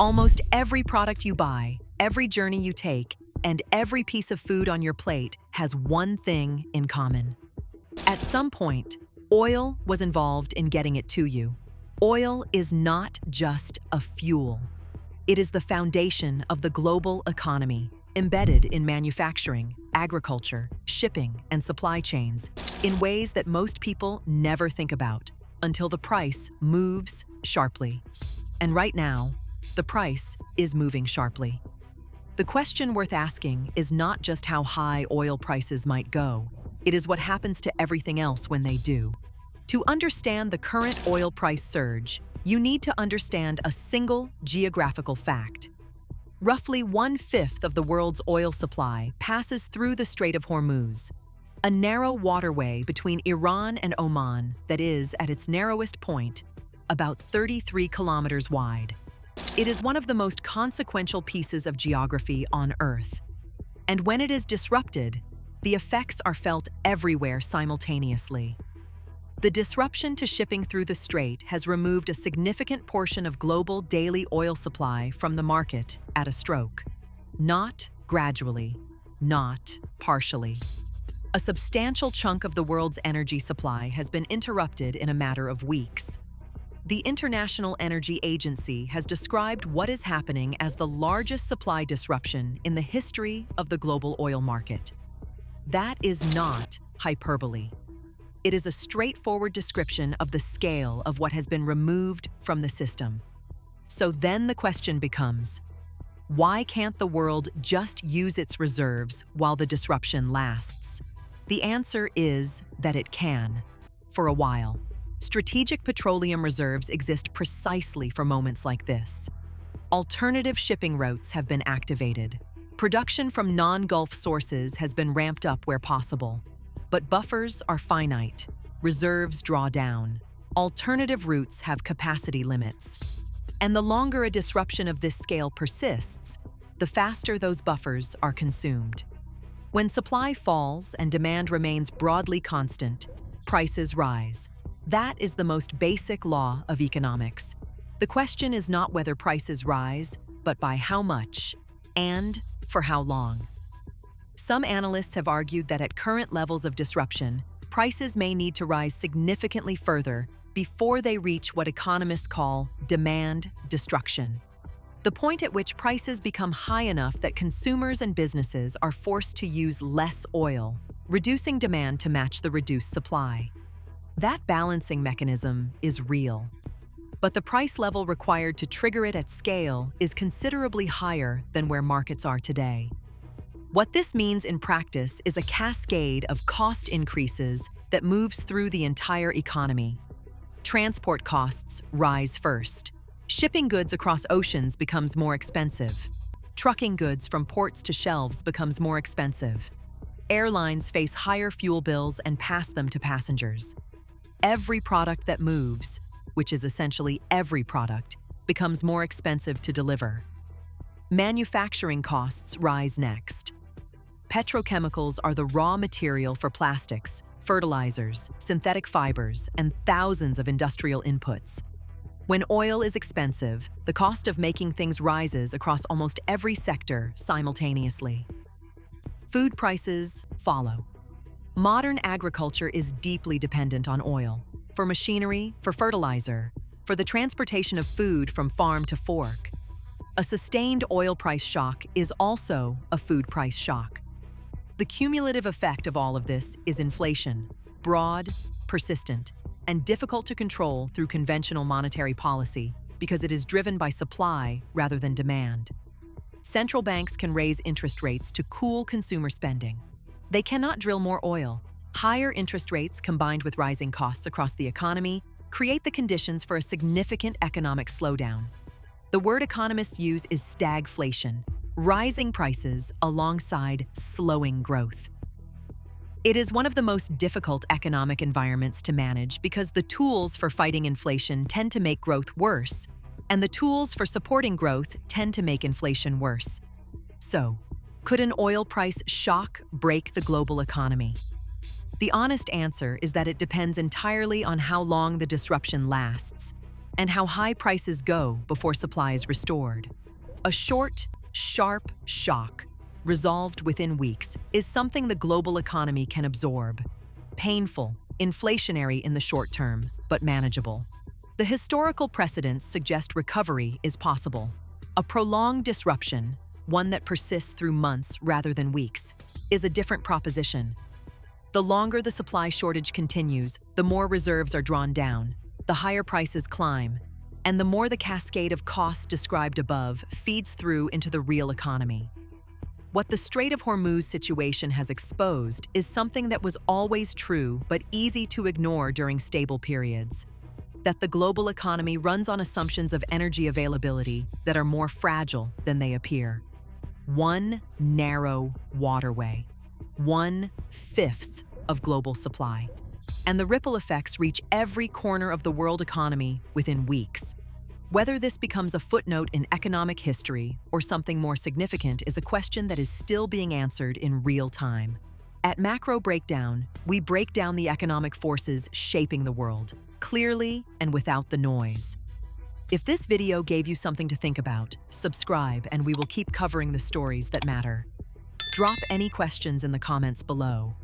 Almost every product you buy, every journey you take, and every piece of food on your plate has one thing in common. At some point, oil was involved in getting it to you. Oil is not just a fuel. It is the foundation of the global economy, embedded in manufacturing, agriculture, shipping, and supply chains in ways that most people never think about until the price moves sharply. And right now, the price is moving sharply. The question worth asking is not just how high oil prices might go, it is what happens to everything else when they do. To understand the current oil price surge, you need to understand a single geographical fact. Roughly 1/5 of the world's oil supply passes through the Strait of Hormuz, a narrow waterway between Iran and Oman that is, at its narrowest point, about 33 kilometers wide. It is one of the most consequential pieces of geography on Earth. And when it is disrupted, the effects are felt everywhere simultaneously. The disruption to shipping through the strait has removed a significant portion of global daily oil supply from the market at a stroke. Not gradually, not partially. A substantial chunk of the world's energy supply has been interrupted in a matter of weeks. The International Energy Agency has described what is happening as the largest supply disruption in the history of the global oil market. That is not hyperbole. It is a straightforward description of the scale of what has been removed from the system. So then the question becomes, why can't the world just use its reserves while the disruption lasts? The answer is that it can, for a while. Strategic petroleum reserves exist precisely for moments like this. Alternative shipping routes have been activated. Production from non-Gulf sources has been ramped up where possible. But buffers are finite, reserves draw down, alternative routes have capacity limits. And the longer a disruption of this scale persists, the faster those buffers are consumed. When supply falls and demand remains broadly constant, prices rise. That is the most basic law of economics. The question is not whether prices rise, but by how much, and for how long. Some analysts have argued that at current levels of disruption, prices may need to rise significantly further before they reach what economists call demand destruction. The point at which prices become high enough that consumers and businesses are forced to use less oil, reducing demand to match the reduced supply. That balancing mechanism is real. But the price level required to trigger it at scale is considerably higher than where markets are today. What this means in practice is a cascade of cost increases that moves through the entire economy. Transport costs rise first. Shipping goods across oceans becomes more expensive. Trucking goods from ports to shelves becomes more expensive. Airlines face higher fuel bills and pass them to passengers. Every product that moves, which is essentially every product, becomes more expensive to deliver. Manufacturing costs rise next. Petrochemicals are the raw material for plastics, fertilizers, synthetic fibers, and thousands of industrial inputs. When oil is expensive, the cost of making things rises across almost every sector simultaneously. Food prices follow. Modern agriculture is deeply dependent on oil, for machinery, for fertilizer, for the transportation of food from farm to fork. A sustained oil price shock is also a food price shock. The cumulative effect of all of this is inflation, broad, persistent, and difficult to control through conventional monetary policy because it is driven by supply rather than demand. Central banks can raise interest rates to cool consumer spending. They cannot drill more oil. Higher interest rates combined with rising costs across the economy create the conditions for a significant economic slowdown. The word economists use is stagflation, rising prices alongside slowing growth. It is one of the most difficult economic environments to manage because the tools for fighting inflation tend to make growth worse, and the tools for supporting growth tend to make inflation worse. So, could an oil price shock break the global economy? The honest answer is that it depends entirely on how long the disruption lasts and how high prices go before supply is restored. A short, sharp shock, resolved within weeks, is something the global economy can absorb. Painful, inflationary in the short term, but manageable. The historical precedents suggest recovery is possible. A prolonged disruption, one that persists through months rather than weeks, is a different proposition. The longer the supply shortage continues, the more reserves are drawn down, the higher prices climb, and the more the cascade of costs described above feeds through into the real economy. What the Strait of Hormuz situation has exposed is something that was always true but easy to ignore during stable periods: that the global economy runs on assumptions of energy availability that are more fragile than they appear. One narrow waterway, 1/5 of global supply. And the ripple effects reach every corner of the world economy within weeks. Whether this becomes a footnote in economic history or something more significant is a question that is still being answered in real time. At Macro Breakdown, we break down the economic forces shaping the world, clearly and without the noise. If this video gave you something to think about, subscribe and we will keep covering the stories that matter. Drop any questions in the comments below.